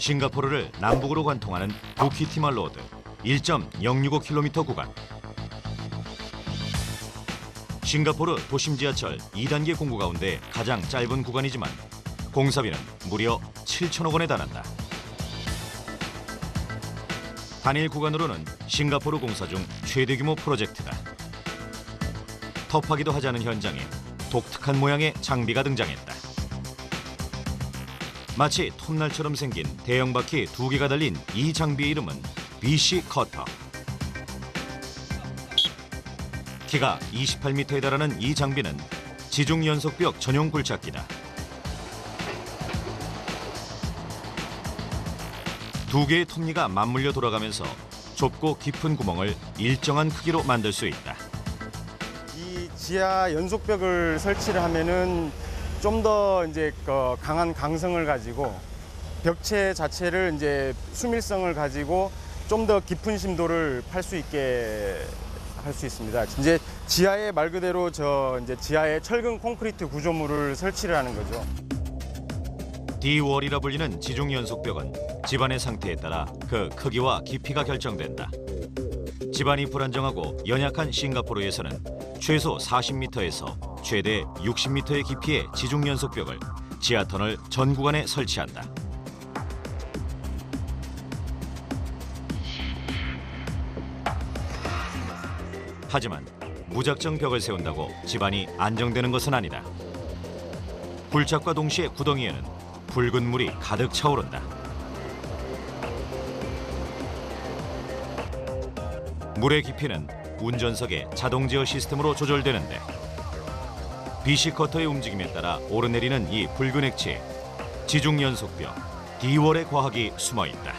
싱가포르를 남북으로 관통하는 부키티말 로드 1.065km 구간. 싱가포르 도심 지하철 2단계 공구 가운데 가장 짧은 구간이지만 공사비는 무려 7천억 원에 달한다. 단일 구간으로는 싱가포르 공사 중 최대 규모 프로젝트다. 터프하기도 하지 않은 현장에 독특한 모양의 장비가 등장했다. 마치 톱날처럼 생긴 대형 바퀴 2개가 달린 이 장비의 이름은 BC 커터. 키가 28m에 달하는 이 장비는 지중 연속벽 전용 굴착기다. 2개의 톱니가 맞물려 돌아가면서 좁고 깊은 구멍을 일정한 크기로 만들 수 있다. 이 지하 연속벽을 설치를 하면은 좀 더 이제 강한 강성을 가지고 벽체 자체를 이제 수밀성을 가지고 좀 더 깊은 심도를 팔 수 있게 할 수 있습니다. 이제 지하에 말 그대로 이제 지하에 철근 콘크리트 구조물을 설치를 하는 거죠. D월이라 불리는 지중 연속벽은 집안의 상태에 따라 그 크기와 깊이가 결정된다. 집안이 불안정하고 연약한 싱가포르에서는 최소 40m에서 최대 60m의 깊이의 지중 연속벽을 지하터널 전 구간에 설치한다. 하지만 무작정 벽을 세운다고 집안이 안정되는 것은 아니다. 굴착과 동시에 구덩이에는 붉은 물이 가득 차오른다. 물의 깊이는 운전석의 자동 제어 시스템으로 조절되는데 BC 커터의 움직임에 따라 오르내리는 이 붉은 액체에 지중 연속벽 D월의 과학이 숨어 있다.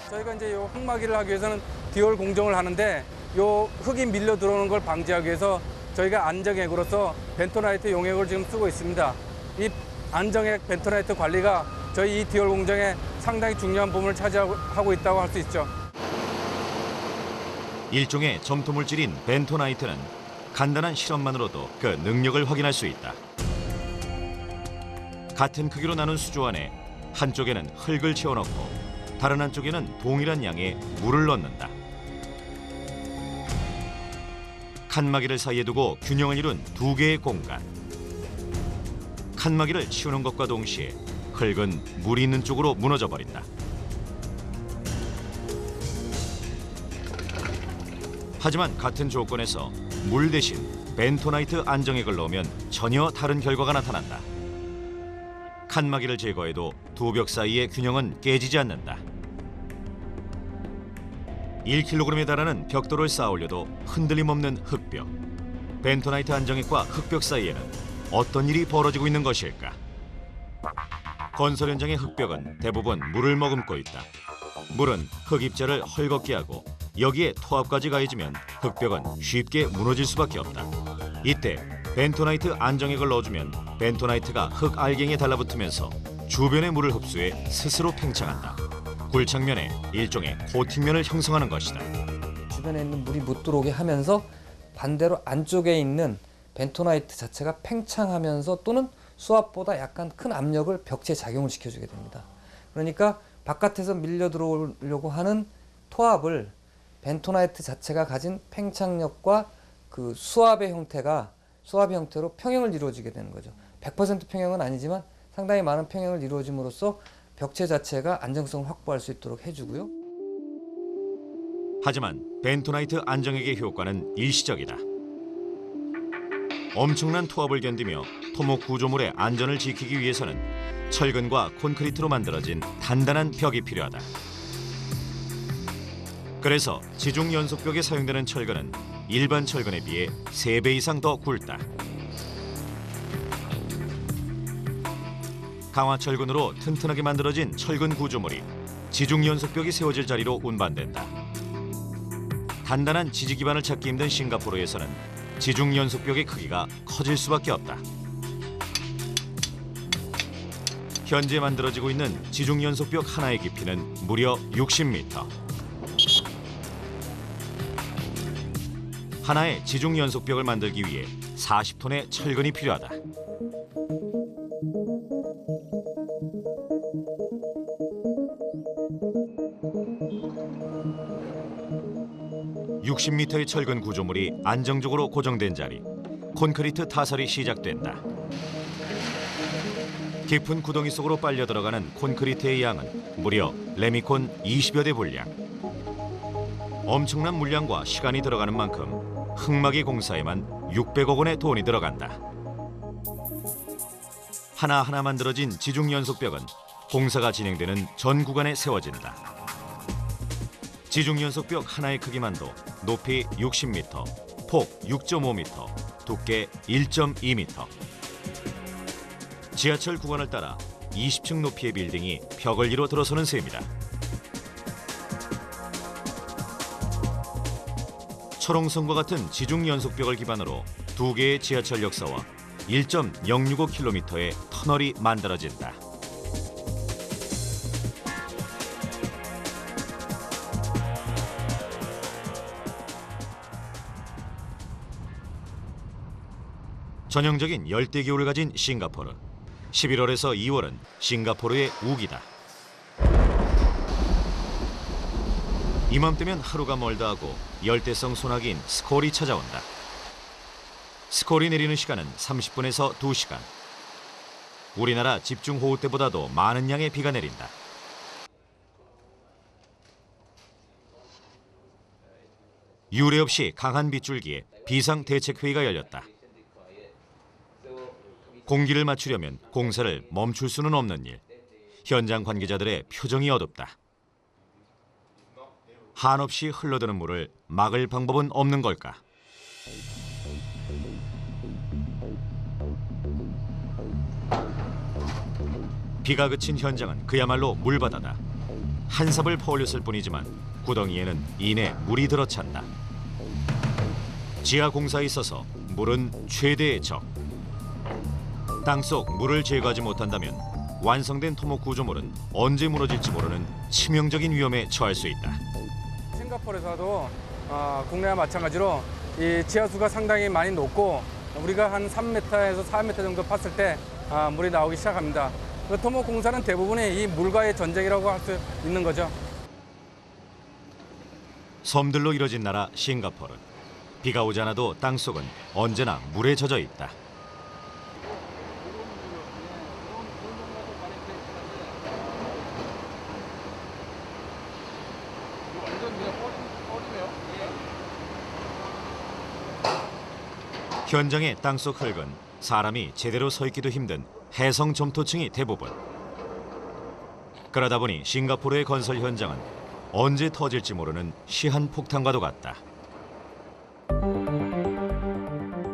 저희가 이제 요 흙막이를 하기 위해서는 D월 공정을 하는데 요 흙이 밀려 들어오는 걸 방지하기 위해서 저희가 안정액으로서 벤토나이트 용액을 지금 쓰고 있습니다. 이 안정액 벤토나이트 관리가 저희 이 D월 공정에 상당히 중요한 부분을 차지하고 있다고 할 수 있죠. 일종의 점토 물질인 벤토나이트는 간단한 실험만으로도 그 능력을 확인할 수 있다. 같은 크기로 나눈 수조 안에 한쪽에는 흙을 채워넣고 다른 한쪽에는 동일한 양의 물을 넣는다. 칸막이를 사이에 두고 균형을 이룬 2개의 공간. 칸막이를 치우는 것과 동시에 흙은 물이 있는 쪽으로 무너져 버린다. 하지만 같은 조건에서 물 대신 벤토나이트 안정액을 넣으면 전혀 다른 결과가 나타난다. 칸막이를 제거해도 두 벽 사이의 균형은 깨지지 않는다. 1kg에 달하는 벽돌을 쌓아 올려도 흔들림 없는 흙벽. 벤토나이트 안정액과 흙벽 사이에는 어떤 일이 벌어지고 있는 것일까? 건설 현장의 흙벽은 대부분 물을 머금고 있다. 물은 흙 입자를 헐겁게 하고 여기에 토합까지 가해지면 흙벽은 쉽게 무너질 수밖에 없다. 이때 벤토나이트 안정액을 넣어주면 벤토나이트가 흙 알갱이에 달라붙으면서 주변의 물을 흡수해 스스로 팽창한다. 굴착면에 일종의 코팅면을 형성하는 것이다. 주변에 있는 물이 못 들어오게 하면서 반대로 안쪽에 있는 벤토나이트 자체가 팽창하면서 또는 수압보다 약간 큰 압력을 벽체에 작용을 시켜주게 됩니다. 그러니까 바깥에서 밀려 들어오려고 하는 토합을 벤토나이트 자체가 가진 팽창력과 그 수압의 형태로 평형을 이루어지게 되는 거죠. 100% 평형은 아니지만 상당히 많은 평형을 이루어짐으로써 벽체 자체가 안정성을 확보할 수 있도록 해주고요. 하지만 벤토나이트 안정액의 효과는 일시적이다. 엄청난 토합을 견디며 토목 구조물의 안전을 지키기 위해서는 철근과 콘크리트로 만들어진 단단한 벽이 필요하다. 그래서 지중 연속벽에 사용되는 철근은 일반 철근에 비해 3배 이상 더 굵다. 강화 철근으로 튼튼하게 만들어진 철근 구조물이 지중 연속벽이 세워질 자리로 운반된다. 단단한 지지 기반을 찾기 힘든 싱가포르에서는 지중 연속벽의 크기가 커질 수밖에 없다. 현재 만들어지고 있는 지중 연속벽 하나의 깊이는 무려 60m. 하나의 지중 연속벽을 만들기 위해 40톤의 철근이 필요하다. (60m의) 철근 구조물이 안정적으로 고정된 자리, 콘크리트 타설이 시작된다. 깊은 구덩이 속으로 빨려 들어가는 콘크리트의 양은 무려 레미콘 20여 대 분량. 엄청난 물량과 시간이 들어가는 만큼 흙막이 공사에만 600억 원의 돈이 들어간다. 하나하나 만들어진 지중 연속벽은 공사가 진행되는 전 구간에 세워진다. 지중 연속벽 하나의 크기만도 높이 60m, 폭 6.5m, 두께 1.2m. 지하철 구간을 따라 20층 높이의 빌딩이 벽을 이뤄 들어서는 셈이다. 철옹성과 같은 지중 연속벽을 기반으로 두 개의 지하철 역사와 1.065km의 터널이 만들어진다. 전형적인 열대기후를 가진 싱가포르. 11월에서 2월은 싱가포르의 우기다. 이맘때면 하루가 멀다 하고 열대성 소나기인 스콜이 찾아온다. 스콜이 내리는 시간은 30분에서 2시간. 우리나라 집중호우 때보다도 많은 양의 비가 내린다. 유례 없이 강한 빗줄기에 비상대책회의가 열렸다. 공기를 맞추려면 공사를 멈출 수는 없는 일. 현장 관계자들의 표정이 어둡다. 한없이 흘러드는 물을 막을 방법은 없는 걸까? 비가 그친 현장은 그야말로 물바다다. 한 삽을 퍼올렸을 뿐이지만 구덩이에는 이내 물이 들어찬다. 지하 공사에 있어서 물은 최대의 적. 땅속 물을 제거하지 못한다면 완성된 토목 구조물은 언제 무너질지 모르는 치명적인 위험에 처할 수 있다. 싱가포르에서도 국내와 마찬가지로 이 지하수가 상당히 많이 높고 우리가 한 3m에서 4m 정도 팠을 때 물이 나오기 시작합니다. 그 토목 공사는 대부분이 이 물과의 전쟁이라고 할 수 있는 거죠. 섬들로 이뤄진 나라 싱가포르. 비가 오지 않아도 땅속은 언제나 물에 젖어 있다. 현장의 땅속 흙은 사람이 제대로 서 있기도 힘든 해성 점토층이 대부분. 그러다 보니 싱가포르의 건설 현장은 언제 터질지 모르는 시한폭탄과도 같다.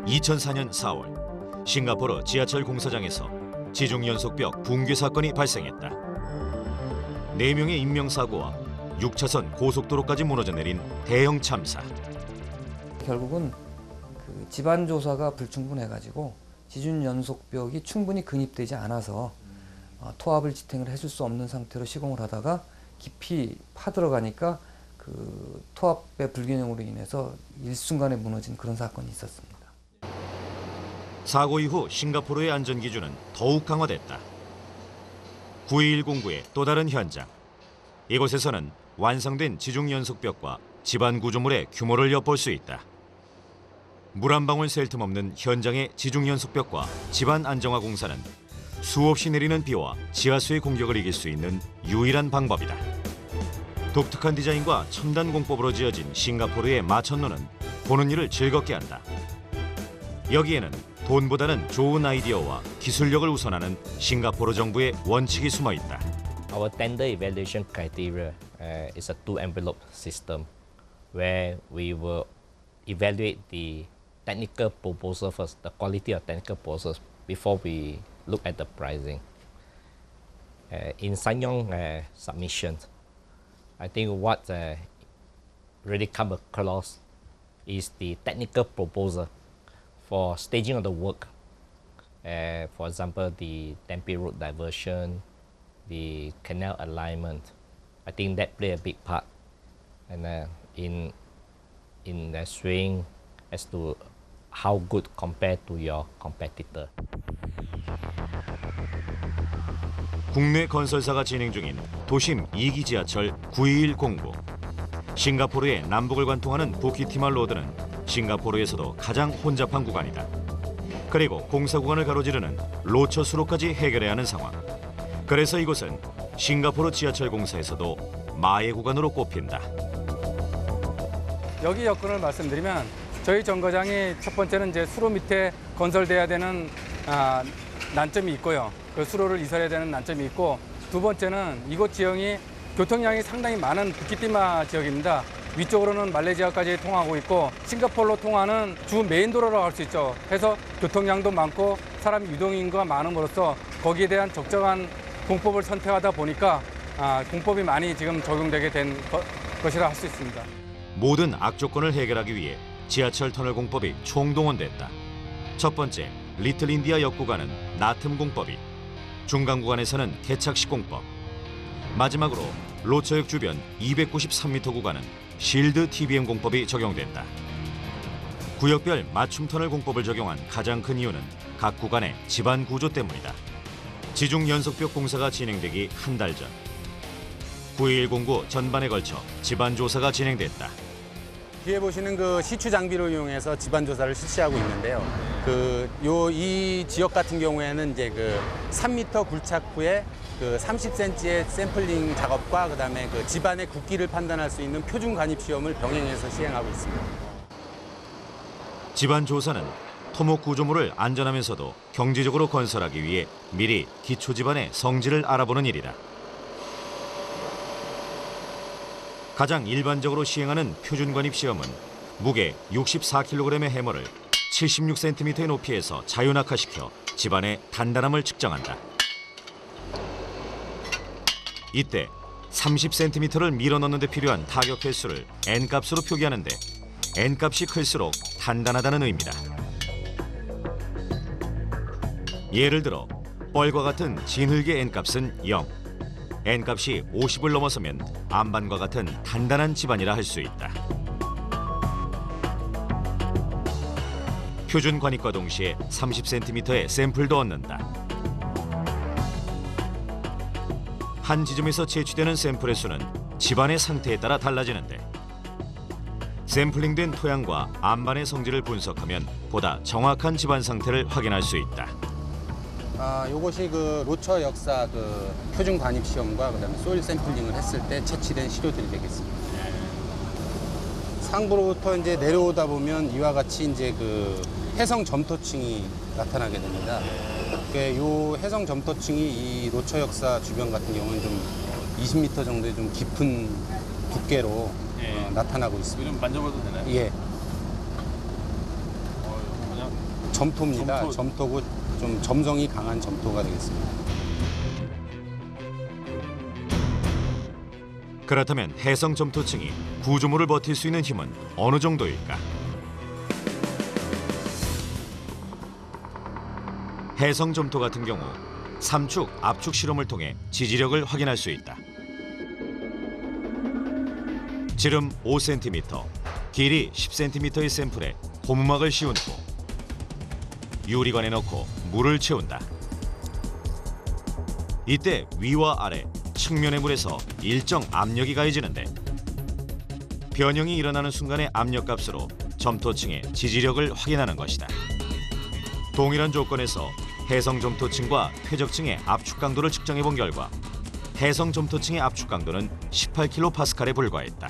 2004년 4월 싱가포르 지하철 공사장에서 지중 연속벽 붕괴 사건이 발생했다. 4명의 인명사고와 6차선 고속도로까지 무너져 내린 대형 참사. 결국은 그 집안 조사가 불충분해가지고 지중 연속벽이 충분히 근입되지 않아서 토합을 지탱을 해줄 수 없는 상태로 시공을 하다가 깊이 파들어가니까 그 토합의 불균형으로 인해서 일순간에 무너진 그런 사건이 있었습니다. 사고 이후 싱가포르의 안전 기준은 더욱 강화됐다. 9.21 공구의 또 다른 현장. 이곳에서는 완성된 지중 연속벽과 집안 구조물의 규모를 엿볼 수 있다. 물 한 방울 셀 틈 없는 현장의 지중 연속벽과 집안 안정화 공사는 수없이 내리는 비와 지하수의 공격을 이길 수 있는 유일한 방법이다. 독특한 디자인과 첨단 공법으로 지어진 싱가포르의 마천루는 보는 이를 즐겁게 한다. 여기에는 돈보다는 좋은 아이디어와 기술력을 우선하는 싱가포르 정부의 원칙이 숨어 있다. Our tender evaluation criteria is a two-envelope system where we will evaluate the technical proposal first, the quality of technical proposals before we look at the pricing. In SsangYong submissions, I think what really come across is the technical proposal for staging of the work. For example, the Tempe Road diversion, the canal alignment. I think that play a big part, and in swaying as to how good compared to your competitor. 국내 건설사가 진행 중인 도심 2기 지하철 921 공부. 싱가포르의 남북을 관통하는 부키티말 로드는 싱가포르에서도 가장 혼잡한 구간이다. 그리고 공사 구간을 가로지르는 로처 수로까지 해결해야 하는 상황. 그래서 이곳은 싱가포르 지하철 공사에서도 마의 구간으로 꼽힌다. 여기 여건을 말씀드리면 저희 정거장이 첫 번째는 이제 수로 밑에 건설돼야 되는 난점이 있고요. 그 수로를 이설해야 되는 난점이 있고, 두 번째는 이곳 지형이 교통량이 상당히 많은 부키티마 지역입니다. 위쪽으로는 말레이시아까지 통하고 있고 싱가포르로 통하는 주 메인 도로라고 할 수 있죠. 해서 교통량도 많고 사람 유동 인구가 많음으로써 거기에 대한 적정한 공법을 선택하다 보니까 공법이 많이 지금 적용되게 된 것이라 할 수 있습니다. 모든 악조건을 해결하기 위해 지하철 터널 공법이 총동원됐다. 첫 번째, 리틀 인디아 역 구간은 나틈 공법이, 중간 구간에서는 개착식 공법, 마지막으로 로처역 주변 293m 구간은 실드 TBM 공법이 적용됐다. 구역별 맞춤 터널 공법을 적용한 가장 큰 이유는 각 구간의 지반 구조 때문이다. 지중 연속벽 공사가 진행되기 한 달 전, 9.21 공구 전반에 걸쳐 지반 조사가 진행됐다. 뒤에 보시는 그 시추 장비를 이용해서 지반 조사를 실시하고 있는데요. 이 지역 같은 경우에는 이제 3m 굴착 후에 30cm의 샘플링 작업과 그다음에 지반의 굵기를 판단할 수 있는 표준 관입 시험을 병행해서 시행하고 있습니다. 지반 조사는 토목 구조물을 안전하면서도 경제적으로 건설하기 위해 미리 기초 지반의 성질을 알아보는 일이다. 가장 일반적으로 시행하는 표준 관입 시험은 무게 64kg의 해머를 76cm의 높이에서 자유낙하시켜 지반의 단단함을 측정한다. 이때 30cm를 밀어넣는 데 필요한 타격 횟수를 N값으로 표기하는데 N값이 클수록 단단하다는 의미다. 예를 들어 뻘과 같은 진흙의 N값은 0, N값이 50을 넘어서면 암반과 같은 단단한 지반이라 할 수 있다. 표준 관입과 동시에 30cm의 샘플도 얻는다. 한 지점에서 채취되는 샘플의 수는 지반의 상태에 따라 달라지는데, 샘플링된 토양과 암반의 성질을 분석하면 보다 정확한 지반 상태를 확인할 수 있다. 이것이 로처 역사 표준 관입 시험과 그다음에 소일 샘플링을 했을 때 채취된 시료들이 되겠습니다. 상부로부터 이제 내려오다 보면 이와 같이 이제 해성 점토층이 나타나게 됩니다. 이 해성 점토층이 이 로처 역사 주변 같은 경우는 좀 20m 정도의 좀 깊은 두께로 나타나고 있습니다. 좀 만져봐도 되나요? 예. 그냥 점토입니다. 점토고 좀 점성이 강한 점토가 되겠습니다. 그렇다면 해성 점토층이 구조물을 버틸 수 있는 힘은 어느 정도일까? 해성 점토 같은 경우 삼축, 압축 실험을 통해 지지력을 확인할 수 있다. 지름 5cm, 길이 10cm의 샘플에 고무막을 씌운 후 유리관에 넣고 물을 채운다. 이때 위와 아래, 측면의 물에서 일정 압력이 가해지는데, 변형이 일어나는 순간의 압력값으로 점토층의 지지력을 확인하는 것이다. 동일한 조건에서 해성 점토층과 퇴적층의 압축 강도를 측정해 본 결과 해성 점토층의 압축 강도는 18kPa에 불과했다.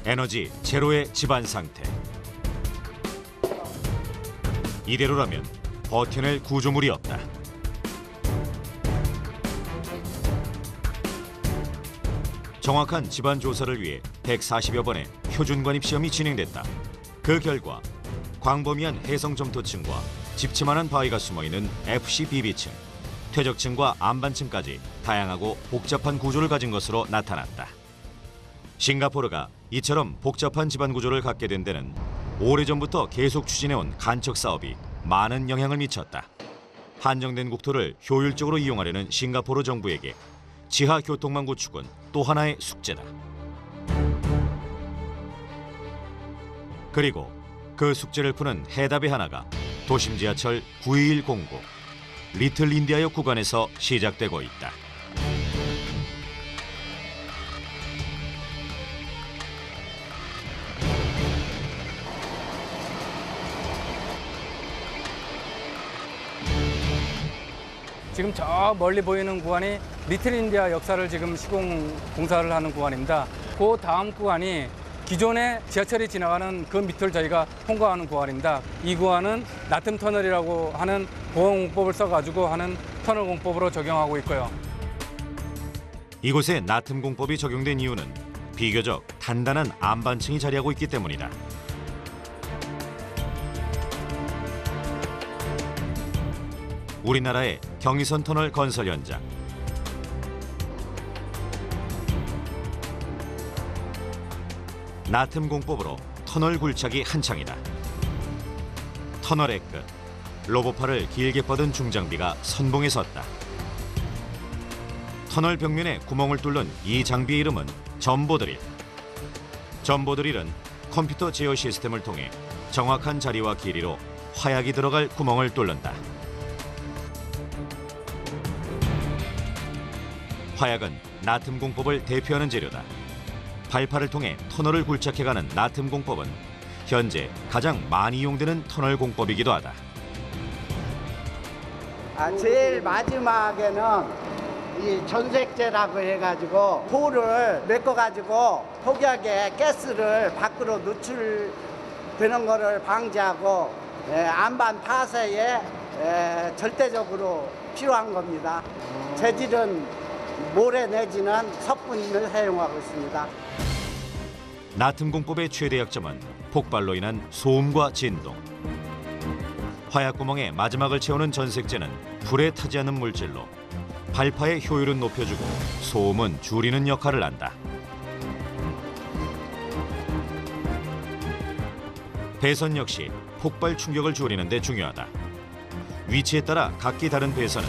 에너지 제로의 지반 상태. 이대로라면 버텨낼 구조물이 없다. 정확한 지반 조사를 위해 140여 번의 표준 관입 시험이 진행됐다. 그 결과 광범위한 해성 점토층과 집치만한 바위가 숨어있는 FCBB층, 퇴적층과 암반층까지 다양하고 복잡한 구조를 가진 것으로 나타났다. 싱가포르가 이처럼 복잡한 지반 구조를 갖게 된 데는 오래전부터 계속 추진해온 간척 사업이 많은 영향을 미쳤다. 한정된 국토를 효율적으로 이용하려는 싱가포르 정부에게 지하 교통망 구축은 또 하나의 숙제다. 그리고 그 숙제를 푸는 해답의 하나가 도심 지하철 921 공구 리틀 인디아역 구간에서 시작되고 있다. 지금 저 멀리 보이는 구간이 리틀 인디아 역사를 지금 시공 공사를 하는 구간입니다. 그 다음 구간이 기존에 지하철이 지나가는 그 밑을 저희가 통과하는 구간입니다. 이 구간은 나툼 터널이라고 하는 보험공법을 써가지고 하는 터널 공법으로 적용하고 있고요. 이곳에 나툼 공법이 적용된 이유는 비교적 단단한 안반층이 자리하고 있기 때문이다. 우리나라의 경의선 터널 건설 현장. 나툼 공법으로 터널 굴착이 한창이다. 터널의 끝, 로봇팔을 길게 뻗은 중장비가 선봉에 섰다. 터널 벽면에 구멍을 뚫는 이 장비의 이름은 점보드릴. 점보드릴은 컴퓨터 제어 시스템을 통해 정확한 자리와 길이로 화약이 들어갈 구멍을 뚫는다. 화약은 나툼 공법을 대표하는 재료다. 발파를 통해 터널을 굴착해가는 나툼 공법은 현재 가장 많이 이용되는 터널 공법이기도 하다. 제일 마지막에는 이 전색제라고 해가지고 돌을 메꿔가지고 폭약에 가스를 밖으로 노출되는 것을 방지하고 안반 파쇄에 절대적으로 필요한 겁니다. 재질은 모래 내지는 석분을 사용하고 있습니다. 나툼 공법의 최대 약점은 폭발로 인한 소음과 진동. 화약 구멍의 마지막을 채우는 전색제는 불에 타지 않는 물질로 발파의 효율은 높여주고 소음은 줄이는 역할을 한다. 배선 역시 폭발 충격을 줄이는 데 중요하다. 위치에 따라 각기 다른 배선은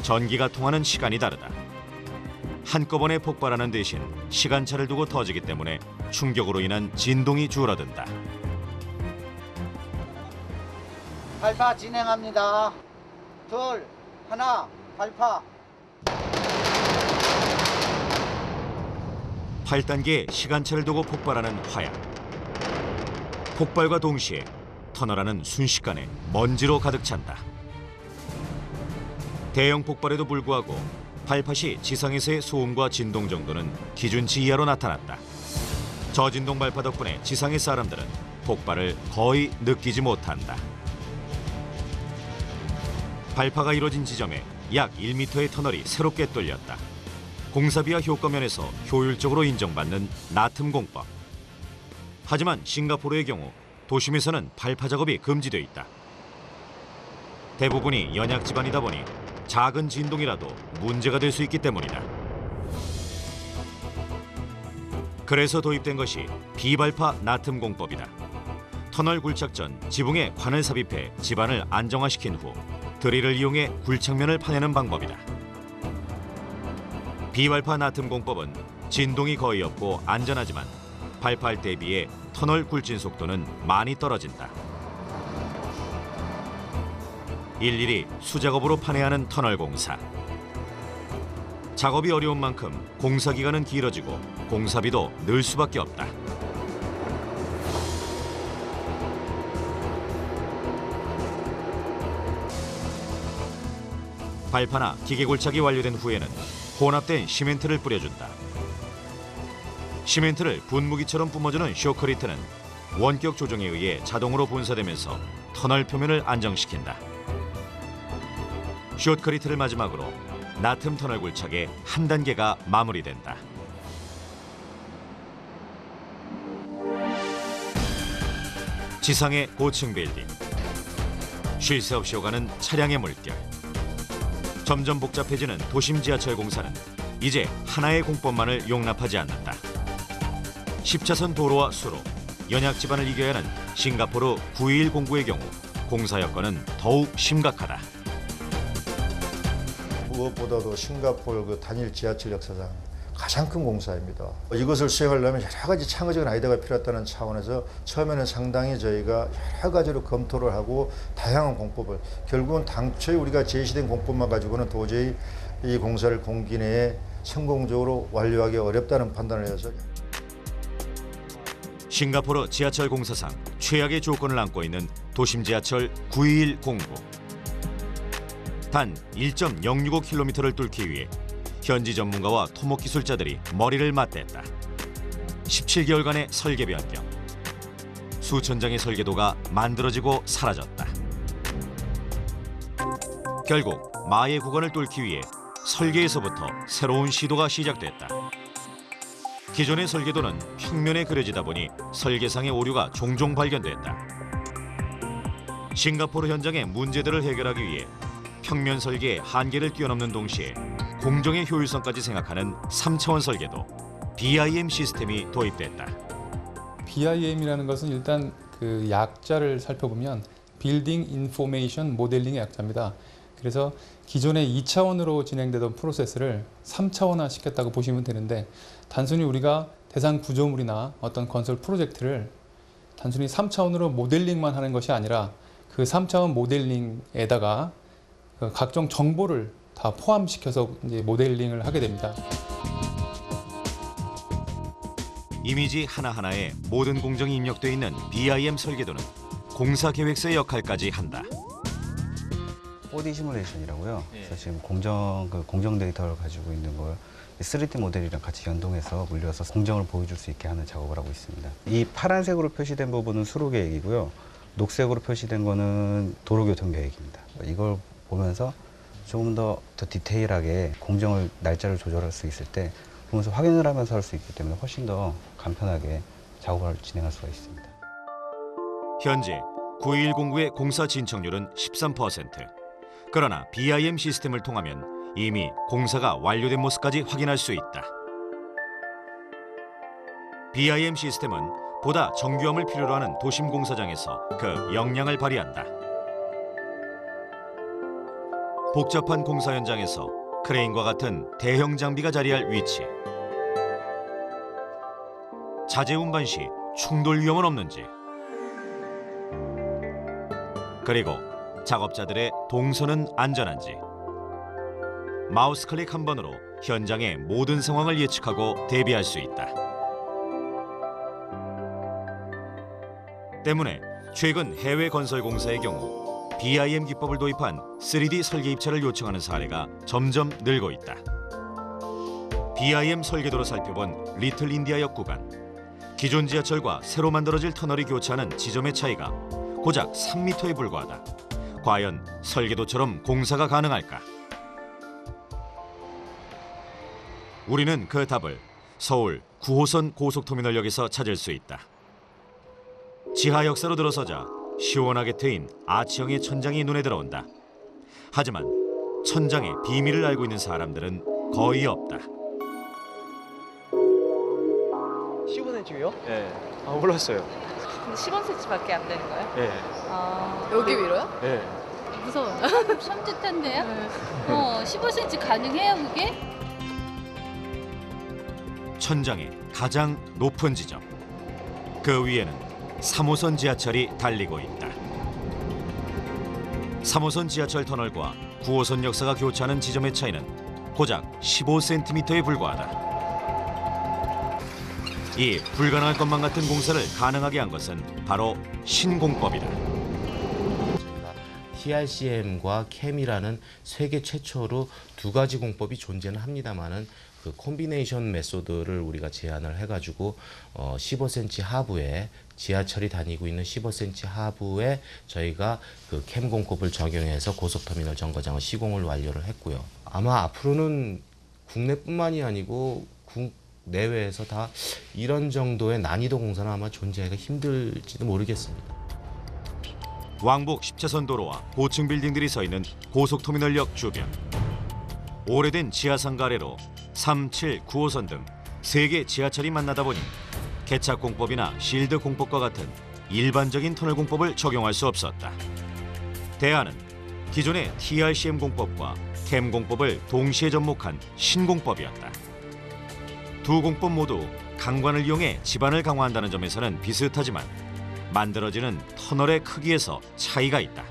전기가 통하는 시간이 다르다. 한꺼번에 폭발하는 대신 시간차를 두고 터지기 때문에 충격으로 인한 진동이 줄어든다. 발파 진행합니다. 둘, 하나, 발파. 8단계의 시간차를 두고 폭발하는 화약. 폭발과 동시에 터널 안은 순식간에 먼지로 가득 찬다. 대형 폭발에도 불구하고 발파 시 지상에서의 소음과 진동 정도는 기준치 이하로 나타났다. 저진동 발파 덕분에 지상의 사람들은 폭발을 거의 느끼지 못한다. 발파가 이루어진 지점에 약 1m의 터널이 새롭게 뚫렸다. 공사비와 효과 면에서 효율적으로 인정받는 나툼 공법. 하지만 싱가포르의 경우 도심에서는 발파 작업이 금지돼 있다. 대부분이 연약 지반이다 보니 작은 진동이라도 문제가 될 수 있기 때문이다. 그래서 도입된 것이 비발파 나툼 공법이다. 터널 굴착 전 지붕에 관을 삽입해 지반을 안정화시킨 후 드릴을 이용해 굴착면을 파내는 방법이다. 비발파 나툼 공법은 진동이 거의 없고 안전하지만 발파할 때에 비해 터널 굴진 속도는 많이 떨어진다. 일일이 수작업으로 판해야 하는 터널 공사. 작업이 어려운 만큼 공사 기간은 길어지고 공사비도 늘 수밖에 없다. 발파나 기계 골착이 완료된 후에는 혼합된 시멘트를 뿌려준다. 시멘트를 분무기처럼 뿜어주는 쇼크리트는 원격 조정에 의해 자동으로 분사되면서 터널 표면을 안정시킨다. 쇼크리트를 마지막으로 나툼 터널 굴착의 한 단계가 마무리된다. 지상의 고층 빌딩, 쉴 새 없이 오가는 차량의 물결. 점점 복잡해지는 도심 지하철 공사는 이제 하나의 공법만을 용납하지 않는다. 10차선 도로와 수로, 연약 지반을 이겨야 하는 싱가포르 921 공구의 경우 공사 여건은 더욱 심각하다. 무엇보다도 싱가포르 그 단일 지하철 역사상 가장 큰 공사입니다. 이것을 수행하려면 여러 가지 창의적인 아이디어가 필요하다는 차원에서 처음에는 상당히 저희가 여러 가지로 검토를 하고 다양한 공법을, 결국은 당초에 우리가 제시된 공법만 가지고는 도저히 이 공사를 공기 내에 성공적으로 완료하기 어렵다는 판단을 해서 싱가포르 지하철 공사상 최악의 조건을 안고 있는 도심 지하철 921 공구. 단 1.065km를 뚫기 위해 현지 전문가와 토목 기술자들이 머리를 맞댔다. 17개월간의 설계 변경. 수천 장의 설계도가 만들어지고 사라졌다. 결국 마의 구간을 뚫기 위해 설계에서부터 새로운 시도가 시작됐다. 기존의 설계도는 평면에 그려지다 보니 설계상의 오류가 종종 발견됐다. 싱가포르 현장의 문제들을 해결하기 위해 평면 설계의 한계를 뛰어넘는 동시에 공정의 효율성까지 생각하는 3차원 설계도 BIM 시스템이 도입됐다. BIM이라는 것은 일단 그 약자를 살펴보면 빌딩 인포메이션 모델링의 약자입니다. 그래서 기존의 2차원으로 진행되던 프로세스를 3차원화 시켰다고 보시면 되는데, 단순히 우리가 대상 구조물이나 어떤 건설 프로젝트를 단순히 3차원으로 모델링만 하는 것이 아니라 그 3차원 모델링에다가 각종 정보를 다 포함시켜서 이제 모델링을 하게 됩니다. 이미지 하나하나에 모든 공정이 입력돼 있는 BIM 설계도는 공사 계획서의 역할까지 한다. 4D 시뮬레이션이라고요. 그래서 지금 공정 데이터를 가지고 있는 걸 3D 모델이랑 같이 연동해서 물려서 공정을 보여줄 수 있게 하는 작업을 하고 있습니다. 이 파란색으로 표시된 부분은 수로 계획이고요. 녹색으로 표시된 거는 도로교통 계획입니다. 이걸 보면서 조금 더 디테일하게 공정을 날짜를 조절할 수 있을 때 보면서 확인을 하면서 할 수 있기 때문에 훨씬 더 간편하게 작업을 진행할 수가 있습니다. 현재 9.1공구의 공사 진척률은 13%. 그러나 BIM 시스템을 통하면 이미 공사가 완료된 모습까지 확인할 수 있다. BIM 시스템은 보다 정교함을 필요로 하는 도심 공사장에서 그 역량을 발휘한다. 복잡한 공사 현장에서 크레인과 같은 대형 장비가 자리할 위치, 자재 운반 시 충돌 위험은 없는지, 그리고 작업자들의 동선은 안전한지, 마우스 클릭 한 번으로 현장의 모든 상황을 예측하고 대비할 수 있다. 때문에 최근 해외 건설 공사의 경우 BIM 기법을 도입한 3D 설계 입찰을 요청하는 사례가 점점 늘고 있다. BIM 설계도로 살펴본 리틀 인디아역 구간. 기존 지하철과 새로 만들어질 터널이 교차하는 지점의 차이가 고작 3m에 불과하다. 과연 설계도처럼 공사가 가능할까? 우리는 그 답을 서울 9호선 고속터미널역에서 찾을 수 있다. 지하 역사로 들어서자 시원하게 트인 아치형의 천장이 눈에 들어온다. 하지만 천장의 비밀을 알고 있는 사람들은 거의 없다. 15cm요? 네. 아, 몰랐어요. 근데 15cm밖에 안 되는 거예요? 네. 아, 여기 위로요? 네. 무서워요. 섬찟한데요? 15cm 가능해요, 그게? 천장의 가장 높은 지점. 그 위에는 3호선 지하철이 달리고 있다. 3호선 지하철 터널과 9호선 역사가 교차하는 지점의 차이는 고작 15cm에 불과하다. 이 불가능할 것만 같은 공사를 가능하게 한 것은 바로 신공법이다. TRCM과 CAM이라는 세계 최초로 두 가지 공법이 존재는 합니다만은 그 콤비네이션 메소드를 우리가 제안을 해가지고 15cm 하부에 지하철이 다니고 있는 15cm 하부에 저희가 그 캠 공법을 적용해서 고속터미널 정거장을 시공을 완료를 했고요. 아마 앞으로는 국내뿐만이 아니고 국내외에서 다 이런 정도의 난이도 공사는 아마 존재하기가 힘들지도 모르겠습니다. 왕복 10차선 도로와 고층 빌딩들이 서 있는 고속터미널역 주변. 오래된 지하상가 아래로 3, 7, 9호선 등 3개 지하철이 만나다 보니 개착 공법이나 실드 공법과 같은 일반적인 터널 공법을 적용할 수 없었다. 대안은 기존의 TRCM 공법과 CAM 공법을 동시에 접목한 신공법이었다. 두 공법 모두 강관을 이용해 지반을 강화한다는 점에서는 비슷하지만 만들어지는 터널의 크기에서 차이가 있다.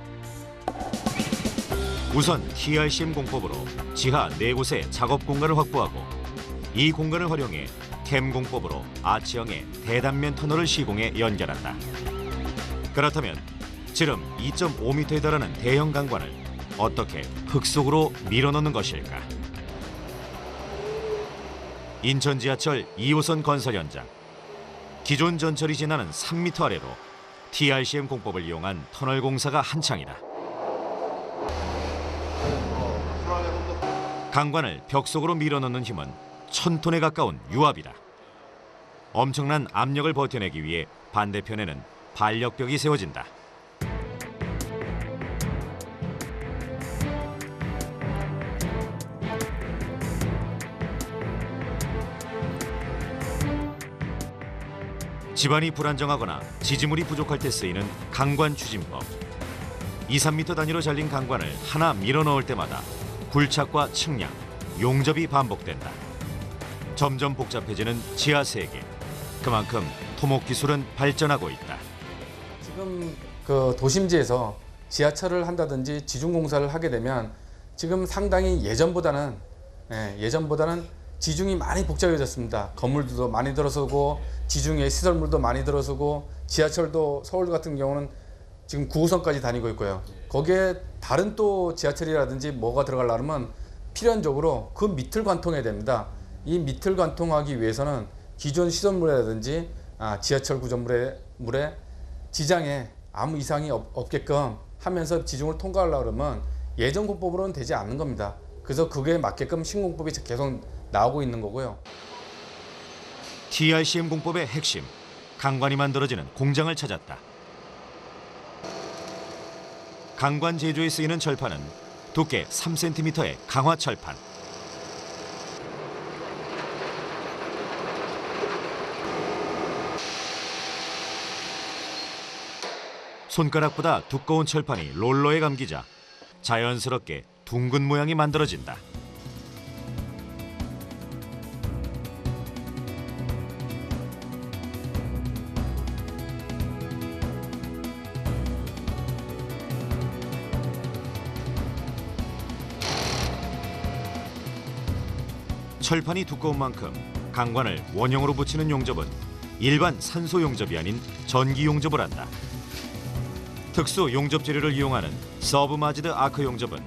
우선 TRCM 공법으로 지하 4곳의 작업 공간을 확보하고 이 공간을 활용해 캠 공법으로 아치형의 대단면 터널을 시공해 연결한다. 그렇다면 지름 2.5m에 달하는 대형 강관을 어떻게 흙 속으로 밀어넣는 것일까? 인천 지하철 2호선 건설 현장. 기존 전철이 지나는 3m 아래로 TRCM 공법을 이용한 터널 공사가 한창이다. 강관을 벽 속으로 밀어넣는 힘은 1000톤에 가까운 유압이다. 엄청난 압력을 버텨내기 위해 반대편에는 반력벽이 세워진다. 지반이 불안정하거나 지지물이 부족할 때 쓰이는 강관 추진법. 2, 3m 단위로 잘린 강관을 하나 밀어넣을 때마다 굴착과 측량, 용접이 반복된다. 점점 복잡해지는 지하 세계. 그만큼 토목 기술은 발전하고 있다. 지금 그 도심지에서 지하철을 한다든지 지중공사를 하게 되면 지금 상당히 예전보다는 지중이 많이 복잡해졌습니다. 건물들도 많이 들어서고 지중해 시설물도 많이 들어서고 지하철도 서울 같은 경우는 지금 9호선까지 다니고 있고요. 거기에 다른 또 지하철이라든지 뭐가 들어가려면 필연적으로 그 밑을 관통해야 됩니다. 이 밑을 관통하기 위해서는 기존 시설물이라든지 지하철 구조물의 지장에 아무 이상이 없게끔 하면서 지중을 통과하려고 그러면 예전 공법으로는 되지 않는 겁니다. 그래서 그게 맞게끔 신공법이 계속 나오고 있는 거고요. TRCM 공법의 핵심, 강관이 만들어지는 공장을 찾았다. 강관 제조에 쓰이는 철판은 두께 3cm의 강화 철판. 손가락보다 두꺼운 철판이 롤러에 감기자 자연스럽게 둥근 모양이 만들어진다. 철판이 두꺼운 만큼 강관을 원형으로 붙이는 용접은 일반 산소 용접이 아닌 전기 용접을 한다. 특수 용접 재료를 이용하는 서브마지드 아크 용접은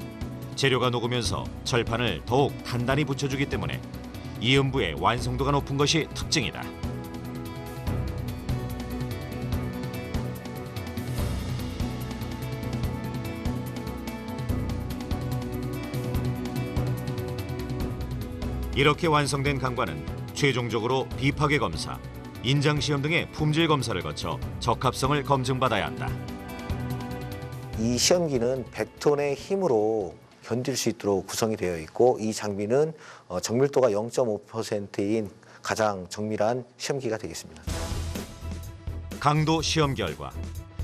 재료가 녹으면서 철판을 더욱 단단히 붙여주기 때문에 이음부의 완성도가 높은 것이 특징이다. 이렇게 완성된 강관은 최종적으로 비파괴 검사, 인장 시험 등의 품질 검사를 거쳐 적합성을 검증받아야 한다. 이 시험기는 100톤의 힘으로 견딜 수 있도록 구성이 되어 있고 이 장비는 정밀도가 0.5%인 가장 정밀한 시험기가 되겠습니다. 강도 시험 결과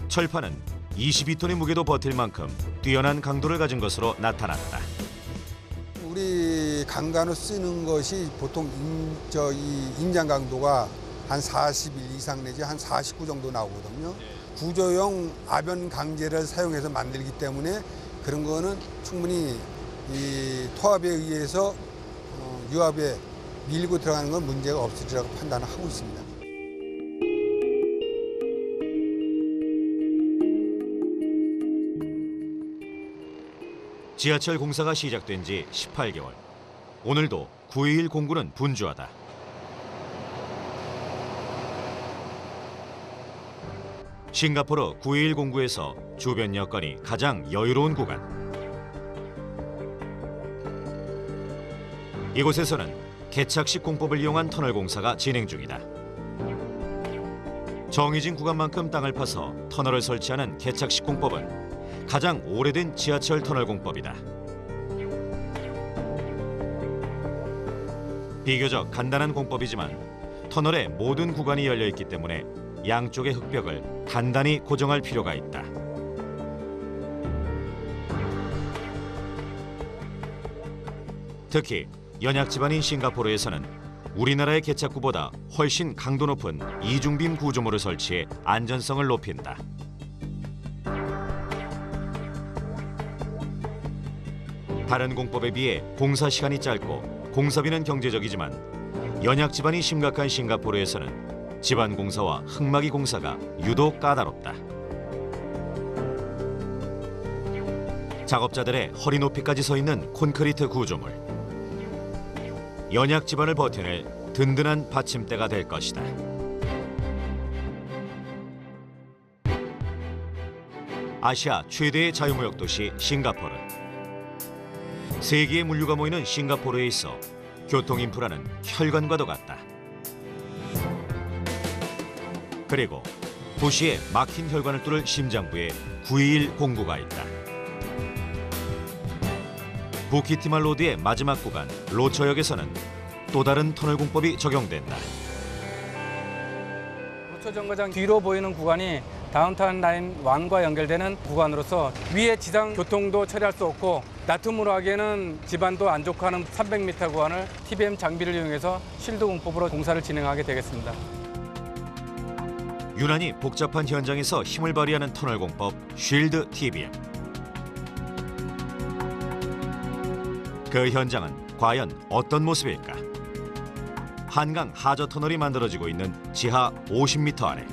철판은 22톤의 무게도 버틸 만큼 뛰어난 강도를 가진 것으로 나타났다. 우리 강관을 쓰는 것이 보통 이 인장 강도가 한 41 이상 내지 한 49 정도 나오거든요. 구조용 아변 강제를 사용해서 만들기 때문에 그런 거는 충분히 이 토합에 의해서 유압에 밀고 들어가는 건 문제가 없으리라고 판단을 하고 있습니다. 지하철 공사가 시작된 지 18개월. 오늘도 9.21 공구는 분주하다. 싱가포르 9.21 공구에서 주변 여건이 가장 여유로운 구간. 이곳에서는 개착식 공법을 이용한 터널 공사가 진행 중이다. 정해진 구간만큼 땅을 파서 터널을 설치하는 개착식 공법은 가장 오래된 지하철 터널 공법이다. 비교적 간단한 공법이지만 터널의 모든 구간이 열려 있기 때문에 양쪽의 흙벽을 단단히 고정할 필요가 있다. 특히 연약 지반인 싱가포르에서는 우리나라의 개착구보다 훨씬 강도 높은 이중빔 구조물을 설치해 안전성을 높인다. 다른 공법에 비해 공사 시간이 짧고 공사비는 경제적이지만 연약 지반이 심각한 싱가포르에서는 지반 공사와 흙막이 공사가 유독 까다롭다. 작업자들의 허리 높이까지 서 있는 콘크리트 구조물. 연약 지반을 버텨낼 든든한 받침대가 될 것이다. 아시아 최대의 자유무역 도시 싱가포르. 세계의 물류가 모이는 싱가포르에 있어 교통 인프라는 혈관과도 같다. 그리고 도시의 막힌 혈관을 뚫을 심장부에 921 공구가 있다. 부키티말 로드의 마지막 구간 로처역에서는 또 다른 터널 공법이 적용된다. 로처 정거장 뒤로 보이는 구간이 다운타운 라인 1과 연결되는 구간으로서 위에 지상 교통도 처리할 수 없고 나툼으로 하기에는 지반도 안 좋고 하는 300m 구간을 TBM 장비를 이용해서 쉴드 공법으로 공사를 진행하게 되겠습니다. 유난히 복잡한 현장에서 힘을 발휘하는 터널 공법 쉴드 TBM. 그 현장은 과연 어떤 모습일까? 한강 하저 터널이 만들어지고 있는 지하 50m 아래.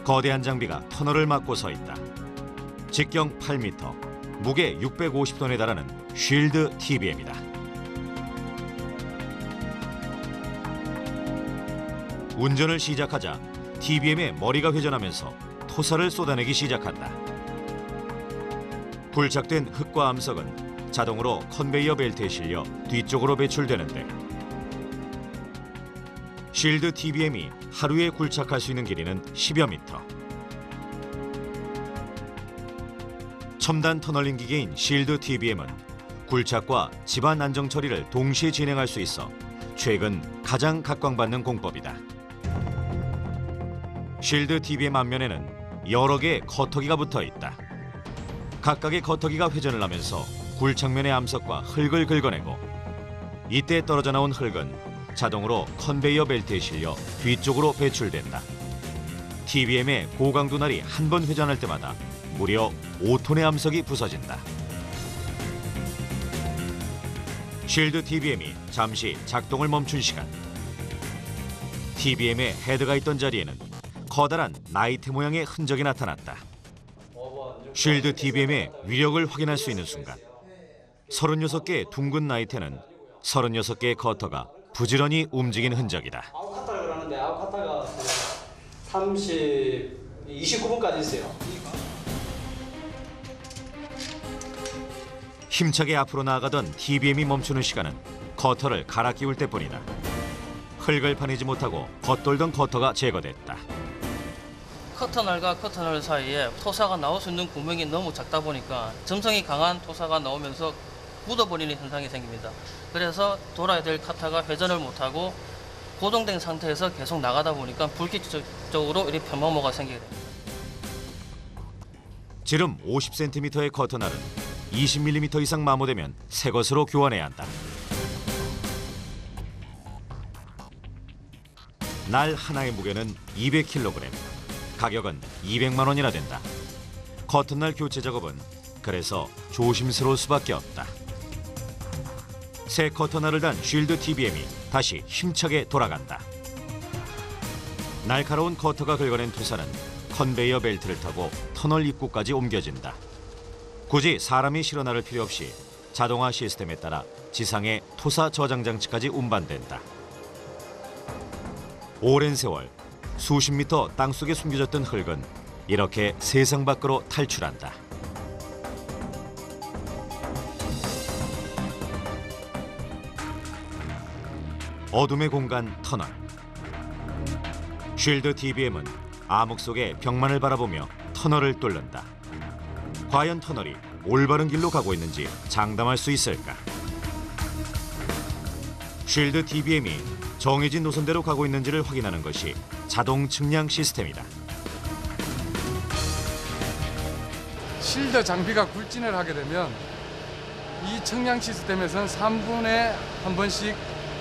거대한 장비가 터널을 막고 서 있다. 직경 8m, 무게 650톤에 달하는 쉴드 TBM이다. 운전을 시작하자 TBM의 머리가 회전하면서 토사를 쏟아내기 시작한다. 굴착된 흙과 암석은 자동으로 컨베이어 벨트에 실려 뒤쪽으로 배출되는데 쉴드 TBM이 하루에 굴착할 수 있는 길이는 10여 미터. 첨단 터널링 기계인 쉴드 TBM은 굴착과 지반 안정 처리를 동시에 진행할 수 있어 최근 가장 각광받는 공법이다. 쉴드 TBM 앞면에는 여러 개의 커터기가 붙어 있다. 각각의 커터기가 회전을 하면서 굴착면의 암석과 흙을 긁어내고 이때 떨어져 나온 흙은 자동으로 컨베이어 벨트에 실려 뒤쪽으로 배출된다. TBM의 고강도 날이 한 번 회전할 때마다 무려 5톤의 암석이 부서진다. 쉴드 TBM이 잠시 작동을 멈춘 시간. TBM의 헤드가 있던 자리에는 커다란 나이트 모양의 흔적이 나타났다. 쉴드 TBM의 위력을 확인할 수 있는 순간 36개의 둥근 나이테는 36개의 커터가 부지런히 움직인 흔적이다. 아웃카타가 그러는데 아웃카타가 29분까지 있어요. 힘차게 앞으로 나아가던 TBM이 멈추는 시간은 커터를 갈아 끼울 때뿐이다. 흙을 파내지 못하고 겉돌던 커터가 제거됐다. 커터널과 커터널 사이에 토사가 나올 수 있는 구멍이 너무 작다 보니까 점성이 강한 토사가 나오면서 묻어버리는 현상이 생깁니다. 그래서 돌아야 될 카타가 회전을 못하고 고정된 상태에서 계속 나가다 보니까 불규칙적으로 이렇게 편마모가 생기게 됩니다. 지름 50cm의 커터날은 20mm 이상 마모되면 새 것으로 교환해야 한다. 날 하나의 무게는 200kg, 가격은 200만 원이나 된다. 커튼날 교체 작업은 그래서 조심스러울 수밖에 없다. 새 커터날을 단 쉴드 TBM이 다시 힘차게 돌아간다. 날카로운 커터가 긁어낸 토사는 컨베이어 벨트를 타고 터널 입구까지 옮겨진다. 굳이 사람이 실어 나를 필요 없이 자동화 시스템에 따라 지상의 토사 저장 장치까지 운반된다. 오랜 세월 수십 미터 땅속에 숨겨졌던 흙은 이렇게 세상 밖으로 탈출한다. 어둠의 공간 터널. 쉴드 TBM은 암흑 속의 벽만을 바라보며 터널을 뚫는다. 과연 터널이 올바른 길로 가고 있는지 장담할 수 있을까? 쉴드 TBM이 정해진 노선대로 가고 있는지를 확인하는 것이 자동 측량 시스템이다. 쉴드 장비가 굴진을 하게 되면 이 측량 시스템에서는 3분에 한 번씩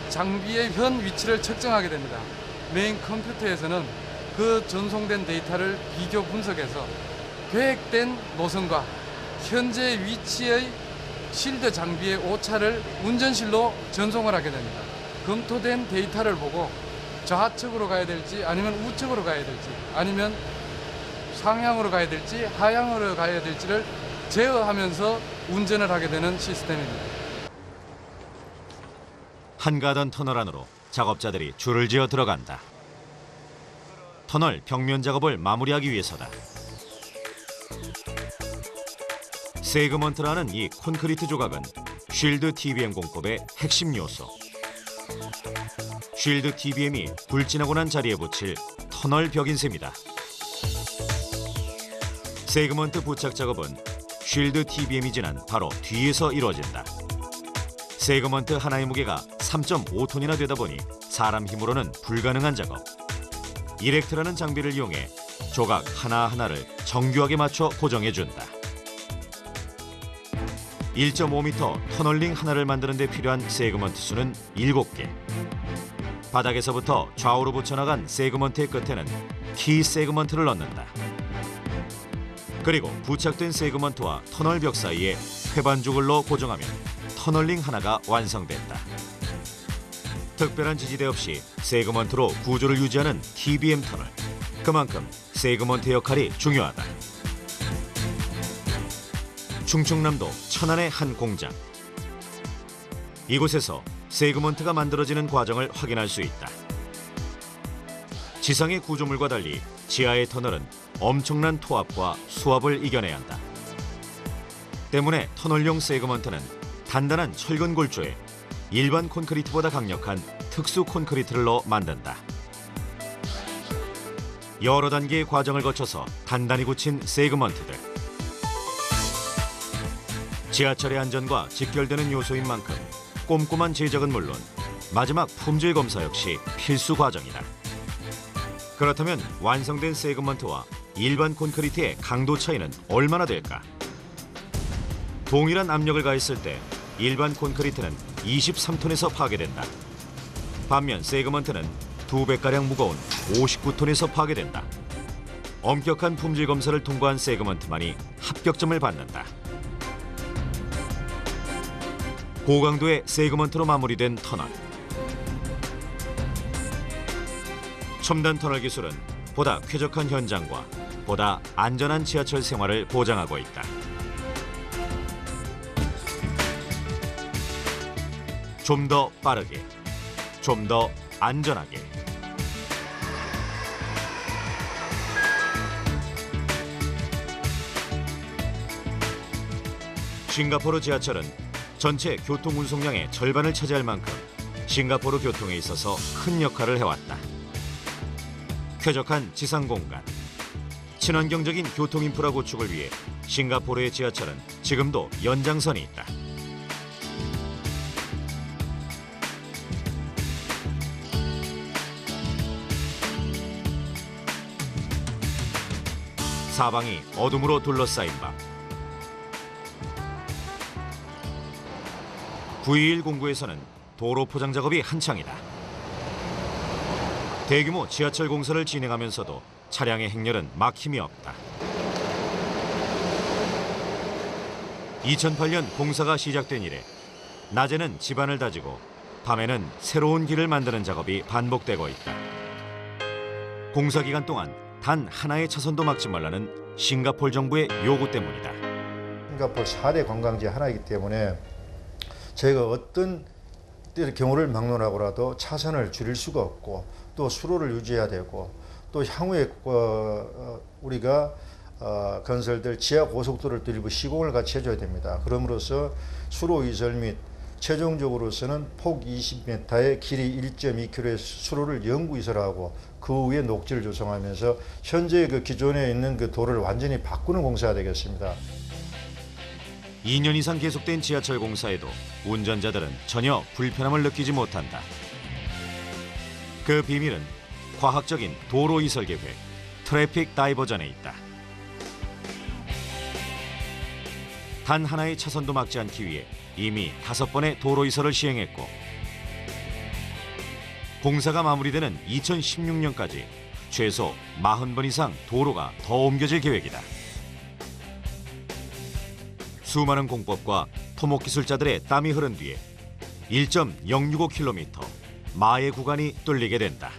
장비의 현 위치를 측정하게 됩니다. 메인 컴퓨터에서는 그 전송된 데이터를 비교 분석해서 계획된 노선과 현재 위치의 실드 장비의 오차를 운전실로 전송을 하게 됩니다. 검토된 데이터를 보고 좌측으로 가야 될지 아니면 우측으로 가야 될지 아니면 상향으로 가야 될지 하향으로 가야 될지를 제어하면서 운전을 하게 되는 시스템입니다. 한가하던 터널 안으로 작업자들이 줄을 지어 들어간다. 터널 벽면 작업을 마무리하기 위해서다. 세그먼트라는 이 콘크리트 조각은 쉴드 TBM 공법의 핵심 요소. 쉴드 TBM이 불진하고 난 자리에 붙일 터널 벽인 셈이다. 세그먼트 부착 작업은 쉴드 TBM이 지난 바로 뒤에서 이루어진다. 세그먼트 하나의 무게가 3.5톤이나 되다 보니 사람 힘으로는 불가능한 작업. 이렉트라는 장비를 이용해 조각 하나하나를 정교하게 맞춰 고정해준다. 1.5m 터널링 하나를 만드는 데 필요한 세그먼트 수는 7개. 바닥에서부터 좌우로 붙여나간 세그먼트의 끝에는 키 세그먼트를 넣는다. 그리고 부착된 세그먼트와 터널 벽 사이에 회반죽을 넣어 고정하면 터널링 하나가 완성된다. 특별한 지지대 없이 세그먼트로 구조를 유지하는 TBM 터널. 그만큼 세그먼트 역할이 중요하다. 충청남도 천안의 한 공장. 이곳에서 세그먼트가 만들어지는 과정을 확인할 수 있다. 지상의 구조물과 달리 지하의 터널은 엄청난 토압과 수압을 이겨내야 한다. 때문에 터널용 세그먼트는 단단한 철근 골조에 일반 콘크리트보다 강력한 특수 콘크리트를 넣어 만든다. 여러 단계의 과정을 거쳐서 단단히 굳힌 세그먼트들. 지하철의 안전과 직결되는 요소인 만큼 꼼꼼한 제작은 물론 마지막 품질 검사 역시 필수 과정이다. 그렇다면 완성된 세그먼트와 일반 콘크리트의 강도 차이는 얼마나 될까? 동일한 압력을 가했을 때 일반 콘크리트는 23톤에서 파괴된다. 반면 세그먼트는 2배가량 무거운 59톤에서 파괴된다. 엄격한 품질 검사를 통과한 세그먼트만이 합격점을 받는다. 고강도의 세그먼트로 마무리된 터널. 첨단 터널 기술은 보다 쾌적한 현장과 보다 안전한 지하철 생활을 보장하고 있다. 좀 더 빠르게, 좀 더 안전하게. 싱가포르 지하철은 전체 교통 운송량의 절반을 차지할 만큼 싱가포르 교통에 있어서 큰 역할을 해왔다. 쾌적한 지상 공간, 친환경적인 교통 인프라 구축을 위해 싱가포르의 지하철은 지금도 연장선이 있다. 사방이 어둠으로 둘러싸인 밤. 9.21 공구에서는 도로 포장 작업이 한창이다. 대규모 지하철 공사를 진행하면서도 차량의 행렬은 막힘이 없다. 2008년 공사가 시작된 이래 낮에는 집안을 다지고 밤에는 새로운 길을 만드는 작업이 반복되고 있다. 공사 기간 동안 단 하나의 차선도 막지 말라는 싱가포르 정부의 요구 때문이다. 싱가포르 4대 관광지 하나이기 때문에 저희가 어떤 경우를 막론하고라도 차선을 줄일 수가 없고 또 수로를 유지해야 되고 또 향후에 우리가 건설될 지하 고속도로를 일부 시공을 같이 해줘야 됩니다. 그럼으로써 수로 이설 및 최종적으로서는 폭 20m에 길이 1.2km의 수로를 영구 이설하고 그 위에 녹지를 조성하면서 현재 그 기존에 있는 그 도로를 완전히 바꾸는 공사가 되겠습니다. 2년 이상 계속된 지하철 공사에도 운전자들은 전혀 불편함을 느끼지 못한다. 그 비밀은 과학적인 도로 이설 계획, 트래픽 다이버전에 있다. 단 하나의 차선도 막지 않기 위해 이미 5번의 도로 이설을 시행했고 공사가 마무리되는 2016년까지 최소 40번 이상 도로가 더 옮겨질 계획이다. 수많은 공법과 토목기술자들의 땀이 흐른 뒤에 1.065km 마의 구간이 뚫리게 된다.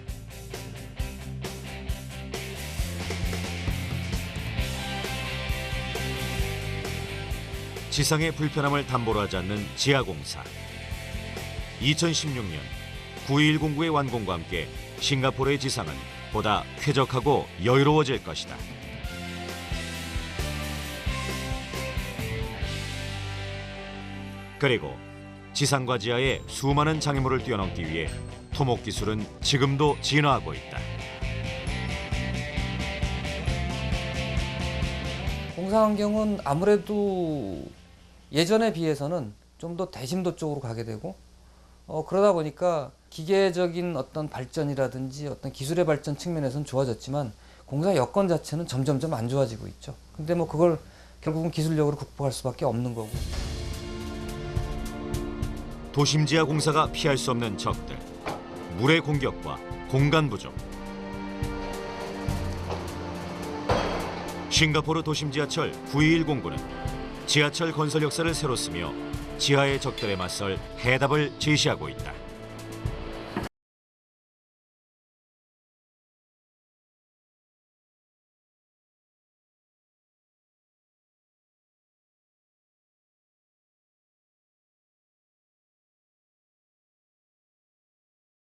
지상의 불편함을 담보로 하지 않는 지하공사. 2016년 9.11공구의 완공과 함께 싱가포르의 지상은 보다 쾌적하고 여유로워질 것이다. 그리고 지상과 지하의 수많은 장애물을 뛰어넘기 위해 토목기술은 지금도 진화하고 있다. 공사 환경은 아무래도 예전에 비해서는 좀 더 대심도 쪽으로 가게 되고 그러다 보니까 기계적인 어떤 발전이라든지 어떤 기술의 발전 측면에서는 좋아졌지만 공사 여건 자체는 점점점 안 좋아지고 있죠. 근데 뭐 그걸 결국은 기술력으로 극복할 수밖에 없는 거고. 도심 지하 공사가 피할 수 없는 적들. 물의 공격과 공간 부족. 싱가포르 도심 지하철 9.11공구는 지하철 건설 역사를 새로 쓰며 지하의 적들에 맞설 해답을 제시하고 있다.